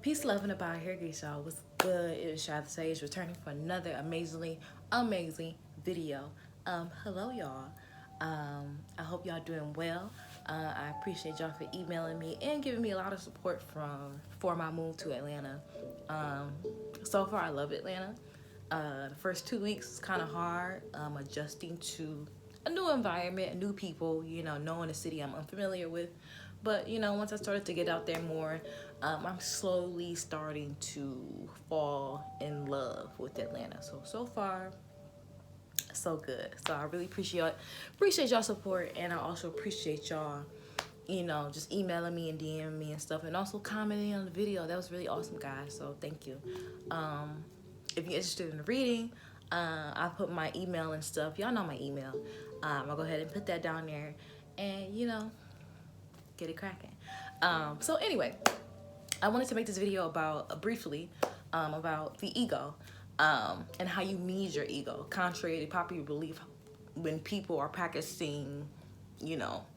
Peace, love, and abide here, y'all. What's good? It is Shy the Sage returning for another amazing video. Hello, y'all. I hope y'all doing well. I appreciate y'all for emailing me and giving me a lot of support for my move to Atlanta. So far, I love Atlanta. The first 2 weeks was kind of hard, adjusting to a new environment, new people, knowing a city I'm unfamiliar with. But, once I started to get out there more, I'm slowly starting to fall in love with Atlanta. So far, so good. So I really appreciate y'all support, and I also appreciate y'all, just emailing me and DMing me and stuff, and also commenting on the video. That was really awesome, guys. So thank you. If you're interested in the reading, I put my email and stuff. Y'all know my email. I'll go ahead and put that down there, and get it cracking. So anyway, I wanted to make this video about briefly about the ego, and how you need your ego, contrary to popular belief when people are practicing,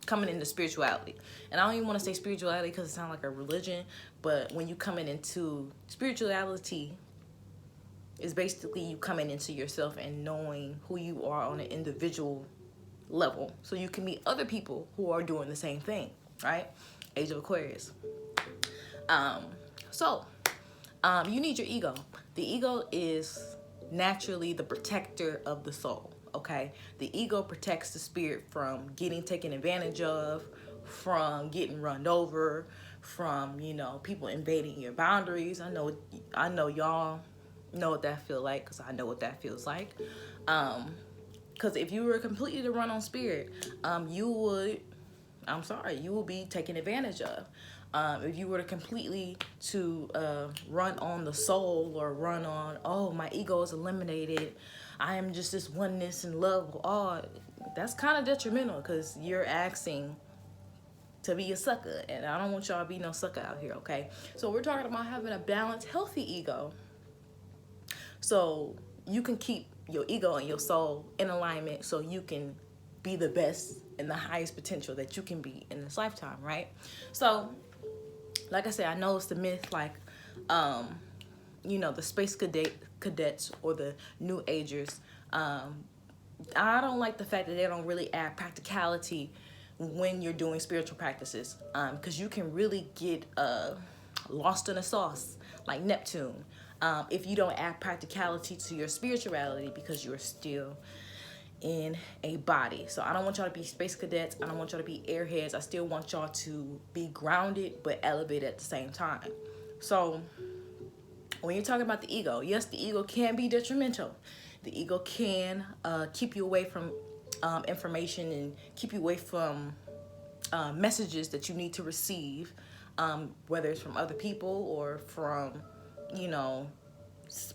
coming into spirituality. And I don't even want to say spirituality because it sounds like a religion, but when you coming into spirituality, it's basically you coming into yourself and knowing who you are on an individual level, so you can meet other people who are doing the same thing, right? Age of Aquarius. You need your ego. The ego is naturally the protector of the soul, okay? The ego protects the spirit from getting taken advantage of, from getting run over, from, people invading your boundaries. I know y'all know what that feel like, because I know what that feels like. Because if you were completely to run on spirit, you will be taken advantage of. If you were to completely run on the soul, or run on, oh, my ego is eliminated, I am just this oneness and love with all, that's kind of detrimental, because you're asking to be a sucker, and I don't want y'all to be no sucker out here, okay? So we're talking about having a balanced, healthy ego, so you can keep your ego and your soul in alignment, so you can be the best and the highest potential that you can be in this lifetime, right? So, like I said, I know it's the myth, like, the space cadets or the new agers. I don't like the fact that they don't really add practicality when you're doing spiritual practices, because you can really get lost in a sauce, like Neptune, if you don't add practicality to your spirituality, because you're still in a body. So I don't want y'all to be space cadets. I don't want y'all to be airheads. I still want y'all to be grounded but elevated at the same time. So when you're talking about the ego, yes, the ego can be detrimental. The ego can keep you away from information, and keep you away from messages that you need to receive, whether it's from other people or from,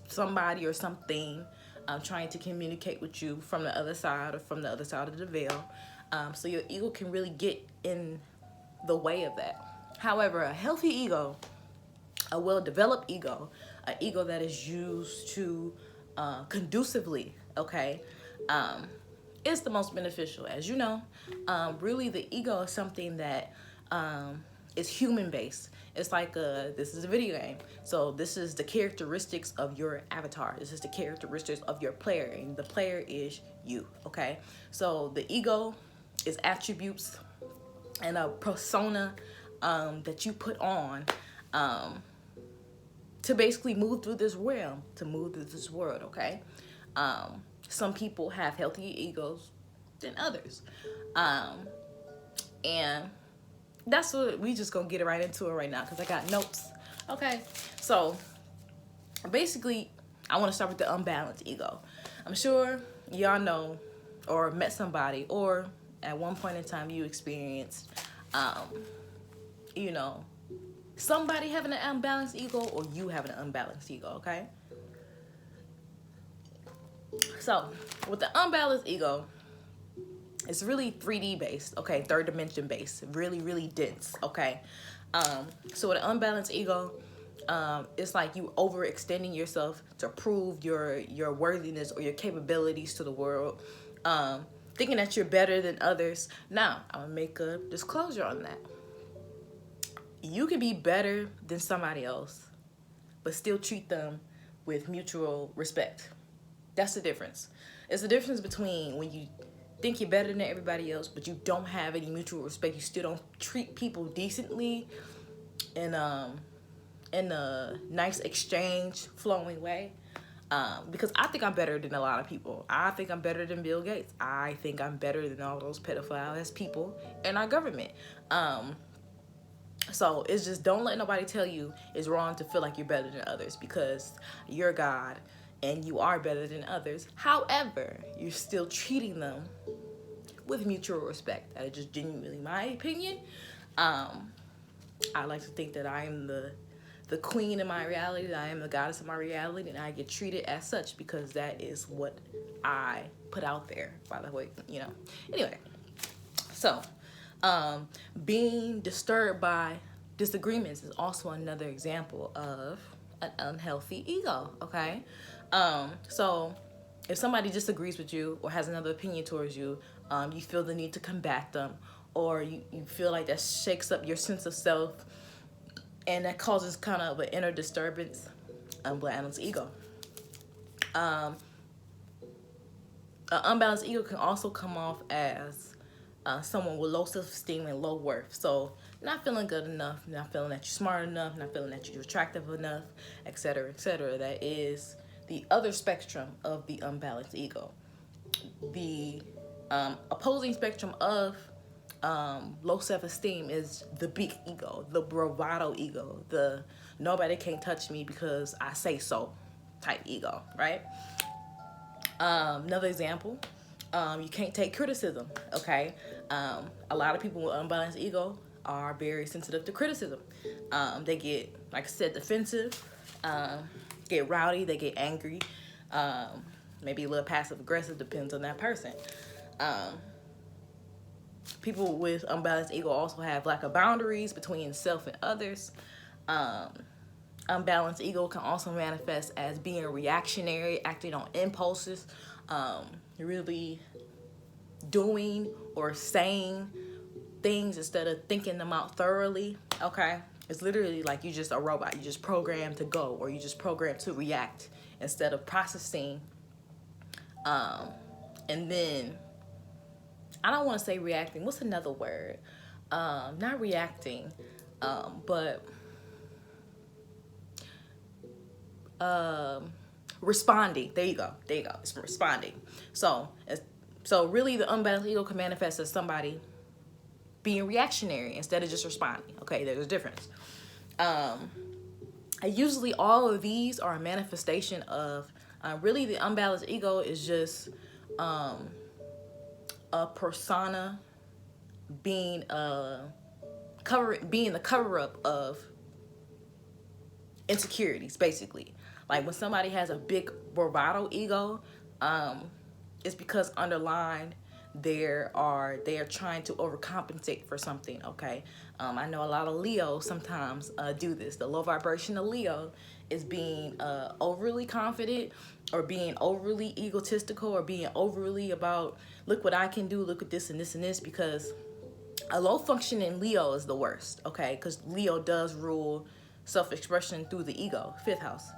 somebody or something trying to communicate with you from the other side, or from the other side of the veil. So your ego can really get in the way of that. However, a healthy ego, a well-developed ego, an ego that is used to conducively, okay, is the most beneficial. As you know, really the ego is something that is human-based. It's like this is a video game. So this is the characteristics of your avatar. This is the characteristics of your player, and the player is you, okay? So the ego is attributes and a persona that you put on to basically move through this realm, to move through this world, okay? Some people have healthier egos than others. And that's what we just gonna get right into it right now, because I got notes. Okay, so basically I want to start with the unbalanced ego. I'm sure y'all know or met somebody, or at one point in time you experienced somebody having an unbalanced ego, or you having an unbalanced ego, okay? So with the unbalanced ego, it's really 3D based, okay, third dimension based, really dense, okay? So with an unbalanced ego, it's like you overextending yourself to prove your worthiness or your capabilities to the world, thinking that you're better than others. Now, I'm gonna make a disclosure on that. You can be better than somebody else, but still treat them with mutual respect. That's the difference. It's the difference between when you think you're better than everybody else, but you don't have any mutual respect. You still don't treat people decently in a nice exchange flowing way. Because I think I'm better than a lot of people. I think I'm better than Bill Gates. I think I'm better than all those pedophile-ass people in our government. So it's just, don't let nobody tell you it's wrong to feel like you're better than others, because you're God and you are better than others. However, you're still treating them with mutual respect. That is just genuinely my opinion. I like to think that I am the queen of my reality, that I am the goddess of my reality, and I get treated as such because that is what I put out there, by the way, you know. Anyway, so being disturbed by disagreements is also another example of an unhealthy ego, okay? So if somebody disagrees with you or has another opinion towards you, you feel the need to combat them, or you feel like that shakes up your sense of self, and that causes kind of an inner disturbance, unbalanced ego. An unbalanced ego can also come off as someone with low self-esteem and low worth. So not feeling good enough, not feeling that you're smart enough, not feeling that you're attractive enough, etc., etc. That is the other spectrum of the unbalanced ego. The opposing spectrum of low self-esteem is the big ego, the bravado ego, the nobody can touch me because I say so type ego, right? Another example, you can't take criticism, okay? A lot of people with unbalanced ego are very sensitive to criticism. They get, like I said, defensive, get rowdy, they get angry, maybe a little passive aggressive, depends on that person. People with unbalanced ego also have lack of boundaries between self and others. Unbalanced ego can also manifest as being reactionary, acting on impulses, really doing or saying things instead of thinking them out thoroughly, okay? It's literally like you're just a robot. You just programmed to go, or you just programmed to react instead of processing. And then, I don't want to say reacting. What's another word? Not reacting, but responding. There you go. It's responding. So really, the unbalanced ego can manifest as somebody being reactionary instead of just responding. Okay, there's a difference. Usually, all of these are a manifestation of really the unbalanced ego is just a persona being the cover-up of insecurities, basically. Like when somebody has a big bravado ego, it's because underlined they are trying to overcompensate for something, okay? I know a lot of Leo sometimes do this. The low vibration of Leo is being overly confident, or being overly egotistical, or being overly about, look what I can do, look at this and this and this, because a low functioning Leo is the worst, okay? Because Leo does rule self-expression through the ego, 5th house.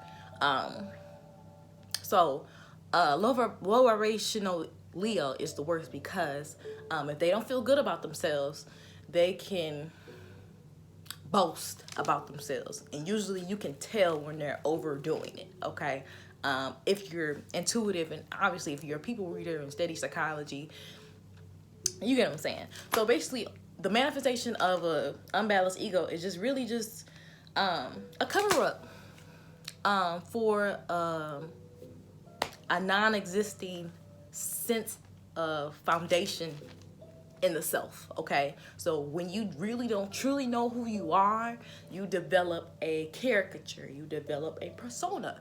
Low vibrational Leo is the worst because if they don't feel good about themselves, they can boast about themselves. And usually you can tell when they're overdoing it, okay? If you're intuitive, and obviously if you're a people reader and study psychology, you get what I'm saying. So basically, the manifestation of a unbalanced ego is just really just a cover-up for a non-existing sense of foundation in the self, okay? So when you really don't truly know who you are, you develop a caricature, you develop a persona,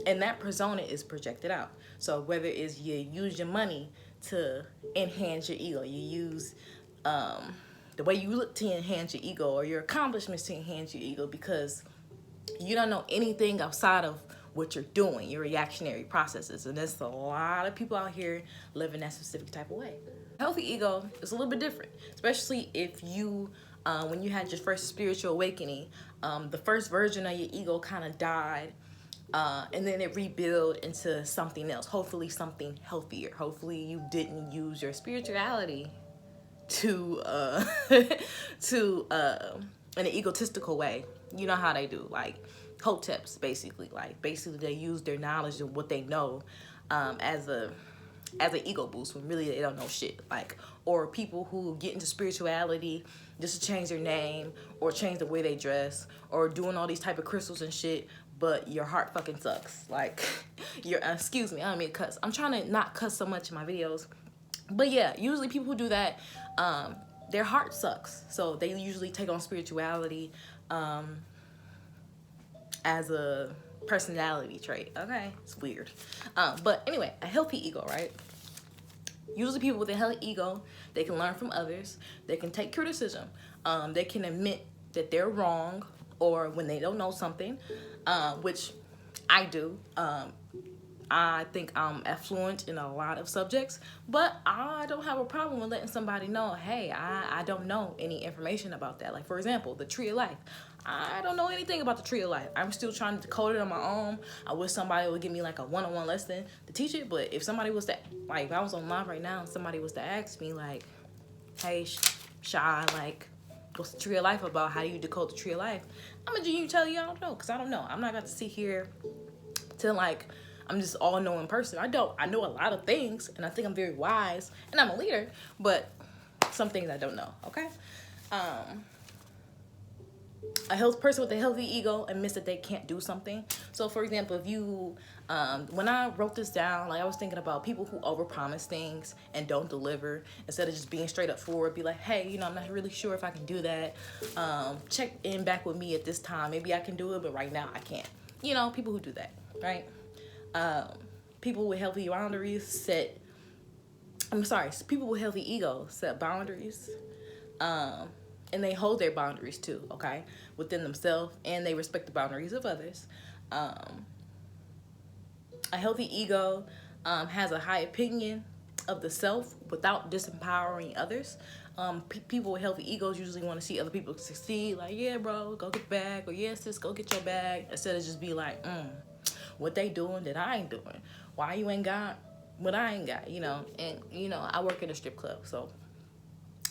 and that persona is projected out. So whether it's you use your money to enhance your ego, you use the way you look to enhance your ego, or your accomplishments to enhance your ego, because you don't know anything outside of what you're doing, your reactionary processes. And there's a lot of people out here living that specific type of way. Healthy ego is a little bit different, especially if you, when you had your first spiritual awakening, The first version of your ego kind of died, and then it rebuilt into something else, hopefully something healthier. Hopefully you didn't use your spirituality to to in an egotistical way. You know how they do, like hoteps, basically. Like basically they use their knowledge and what they know as an ego boost when really they don't know shit. Like, or people who get into spirituality just to change their name or change the way they dress or doing all these type of crystals and shit, but your heart fucking sucks. Like, you're, excuse me, I don't mean to cuss. I'm trying to not cuss so much in my videos. But yeah, usually people who do that, their heart sucks. So they usually take on spirituality as a personality trait. Okay, it's weird. But anyway, a healthy ego, right? Usually people with a healthy ego, they can learn from others. They can take criticism. They can admit that they're wrong or when they don't know something, which I do. I think I'm affluent in a lot of subjects, but I don't have a problem with letting somebody know, hey, I don't know any information about that. Like, for example, the tree of life. I don't know anything about the tree of life. I'm still trying to decode it on my own. I wish somebody would give me like a one-on-one lesson to teach it, but if somebody was to, like, if I was on live right now and somebody was to ask me, like, hey, Shy, like, what's the tree of life about? How do you decode the tree of life? I'm gonna genuinely tell you I don't know, because I don't know. I'm not going to sit here to, like, I'm just all-knowing person. I know a lot of things, and I think I'm very wise, and I'm a leader, but some things I don't know, okay? A healthy person with a healthy ego admits that they can't do something. So, for example, if you, when I wrote this down, like I was thinking about people who overpromise things and don't deliver, instead of just being straight up forward, be like, hey, I'm not really sure if I can do that. Check in back with me at this time. Maybe I can do it, but right now I can't. People who do that, right? People with healthy boundaries people with healthy egos set boundaries, and they hold their boundaries too, okay, within themselves, and they respect the boundaries of others. A healthy ego has a high opinion of the self without disempowering others. People with healthy egos usually want to see other people succeed, like, yeah, bro, go get the bag, or yeah, sis, go get your bag, instead of just be like, what they doing that I ain't doing? Why you ain't got what I ain't got? And I work in a strip club, so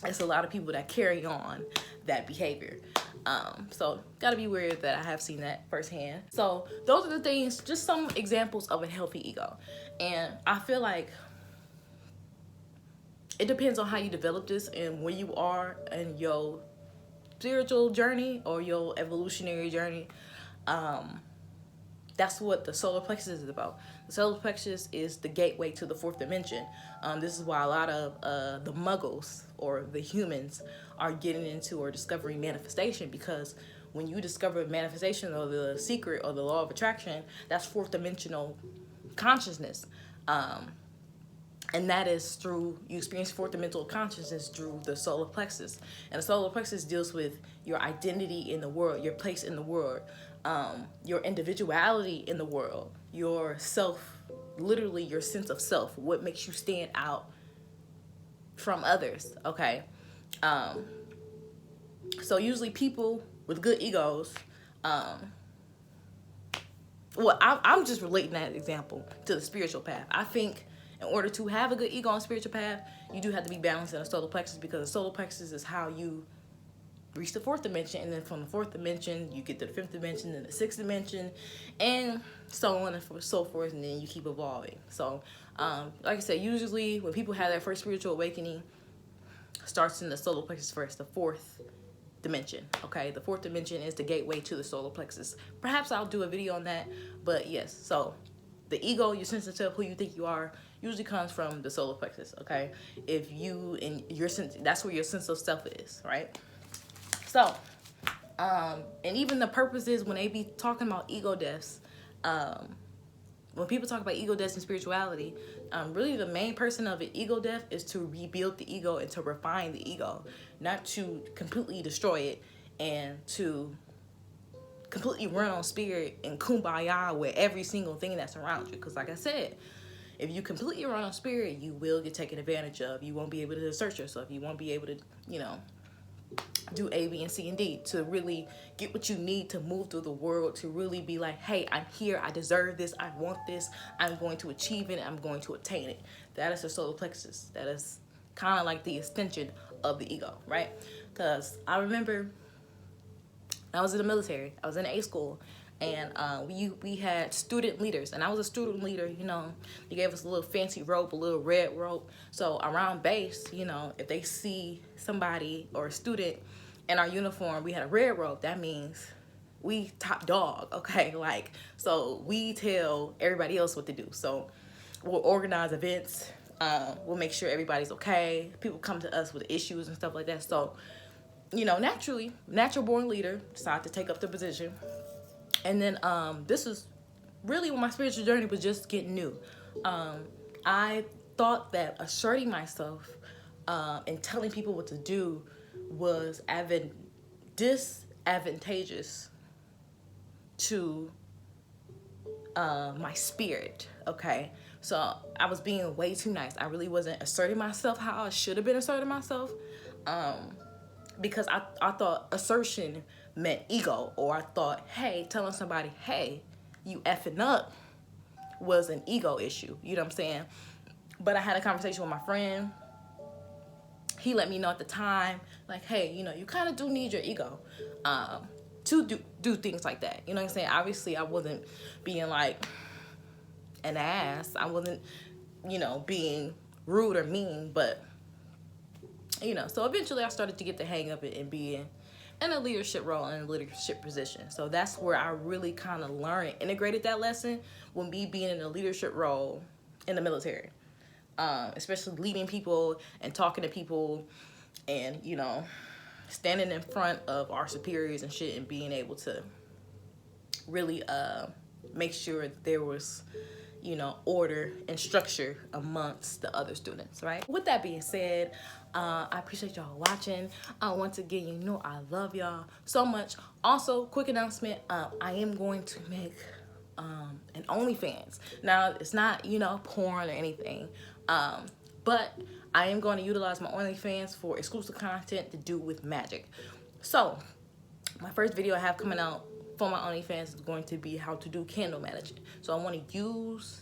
it's a lot of people that carry on that behavior. So gotta be wary of that. I have seen that firsthand. So those are the things, just some examples of a healthy ego. And I feel like it depends on how you develop this and where you are in your spiritual journey or your evolutionary journey. That's what the solar plexus is about. The solar plexus is the gateway to the fourth dimension. This is why a lot of the muggles or the humans are getting into or discovering manifestation, because when you discover manifestation or the secret or the law of attraction, that's fourth dimensional consciousness. And that is through, you experience fourth dimensional consciousness through the solar plexus. And the solar plexus deals with your identity in the world, your place in the world, your individuality in the world, your self, literally your sense of self, what makes you stand out from others, okay? So usually people with good egos, I'm just relating that example to the spiritual path. I think in order to have a good ego on spiritual path, you do have to be balanced in the solar plexus, because the solar plexus is how you reach the fourth dimension, and then from the fourth dimension you get to the fifth dimension and the sixth dimension, and so on and so forth, and then you keep evolving. So like I said, usually when people have their first spiritual awakening, starts in the solar plexus first, the fourth dimension, okay? The fourth dimension is the gateway to the solar plexus. Perhaps I'll do a video on that, but yes. So the ego, your sense of self, who you think you are, usually comes from the solar plexus, okay? If you, in your sense, that's where your sense of self is, right? So, and even the purpose is when they be talking about ego deaths, when people talk about ego deaths and spirituality, really the main person of an ego death is to rebuild the ego and to refine the ego, not to completely destroy it and to completely run on spirit and kumbaya with every single thing that's around you. Because like I said, if you completely run on spirit, you will get taken advantage of. You won't be able to assert yourself. You won't be able to, do A, B, and C, and D to really get what you need to move through the world, to really be like, hey, I'm here, I deserve this, I want this, I'm going to achieve it, I'm going to attain it. That is the solar plexus. That is kind of like the extension of the ego, right? Because I remember I was in the military, I was in A school, and we had student leaders, and I was a student leader. You know, they gave us a little fancy rope, a little red rope. So around base, you know, if they see somebody or a student in our uniform, we had a red rope, that means we top dog, okay? Like, so we tell everybody else what to do. So we'll organize events, we'll make sure everybody's okay, people come to us with issues and stuff like that. So, you know, naturally, natural born leader, decided to take up the position. And then this is really when my spiritual journey was just getting new. I thought that asserting myself and telling people what to do was disadvantageous to my spirit, okay? So I was being way too nice. I really wasn't asserting myself how I should have been asserting myself, because I thought assertion meant ego, or I thought, hey, telling somebody, hey, you effing up was an ego issue. You know what I'm saying? But I had a conversation with my friend. He let me know at the time, like, hey, you know, you kind of do need your ego to do things like that. You know what I'm saying? Obviously, I wasn't being like an ass. I wasn't, you know, being rude or mean, but, you know, so eventually I started to get the hang of it and being in a leadership role, in a leadership position. So that's where I really kind of learned, integrated that lesson when me being in a leadership role in the military, especially leading people and talking to people and, you know, standing in front of our superiors and shit and being able to really make sure that there was, you know, order and structure amongst the other students, right? With that being said, I appreciate y'all watching. Once again, you know I love y'all so much. Also, quick announcement, I am going to make an OnlyFans. Now, it's not, you know, porn or anything, but I am going to utilize my OnlyFans for exclusive content to do with magic. So, my first video I have coming out for my OnlyFans is going to be how to do candle magic. So I want to use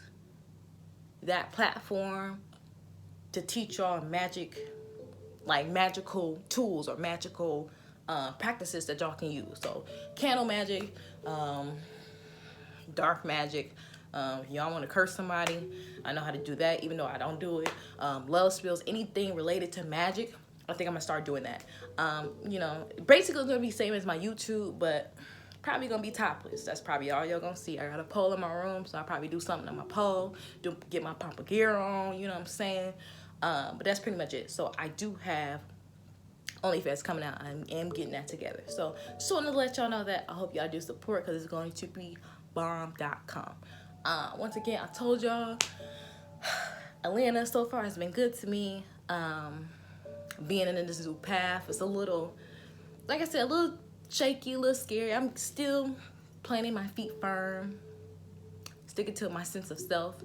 that platform to teach y'all magic, like magical tools or magical practices that y'all can use. So candle magic, dark magic. Y'all want to curse somebody, I know how to do that, even though I don't do it. Love spells, anything related to magic, I think I'm gonna start doing that. You know, basically it's gonna be same as my YouTube, but probably gonna be topless. That's probably all y'all gonna see. I got a pole in my room, so I'll probably do something on my pole, get my papa gear on, you know what I'm saying? But that's pretty much it. So I do have OnlyFans coming out. I am getting that together. So just wanted to let y'all know that. I hope y'all do support, because it's going to be bomb.com. Once again, I told y'all, Atlanta so far has been good to me. Being in this new path, it's a little, like I said, a little shaky, a little scary. I'm still planting my feet firm, sticking to my sense of self.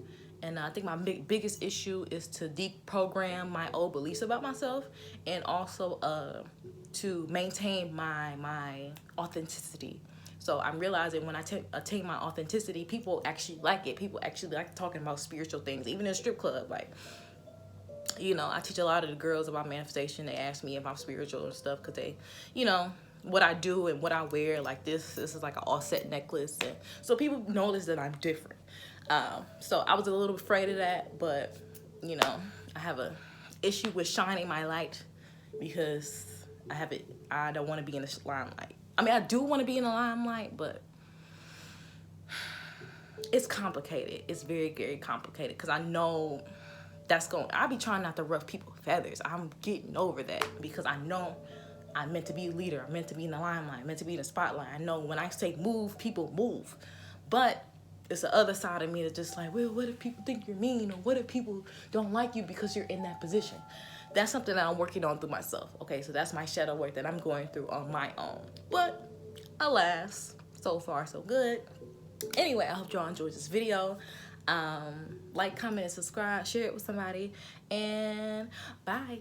And I think my biggest issue is to deprogram my old beliefs about myself, and also to maintain my authenticity. So I'm realizing when I attain my authenticity, people actually like it. People actually like talking about spiritual things, even in a strip club. Like, you know, I teach a lot of the girls about manifestation. They ask me if I'm spiritual and stuff, because they, you know, what I do and what I wear. Like this is like an all set necklace, and so people notice that I'm different. So I was a little afraid of that, but you know, I have a issue with shining my light, because I don't want to be in the limelight. I mean, I do want to be in the limelight, but it's complicated. It's very, very complicated, because I know I'll be trying not to ruffle people's feathers. I'm getting over that, because I know I'm meant to be a leader. I'm meant to be in the limelight. I'm meant to be in the spotlight. I know when I say move, people move. But it's the other side of me that's just like, well, what if people think you're mean? Or what if people don't like you because you're in that position? That's something that I'm working on through myself. Okay, so that's my shadow work that I'm going through on my own. But alas, so far so good. Anyway, I hope y'all enjoyed this video. Like, comment, and subscribe, share it with somebody, and bye.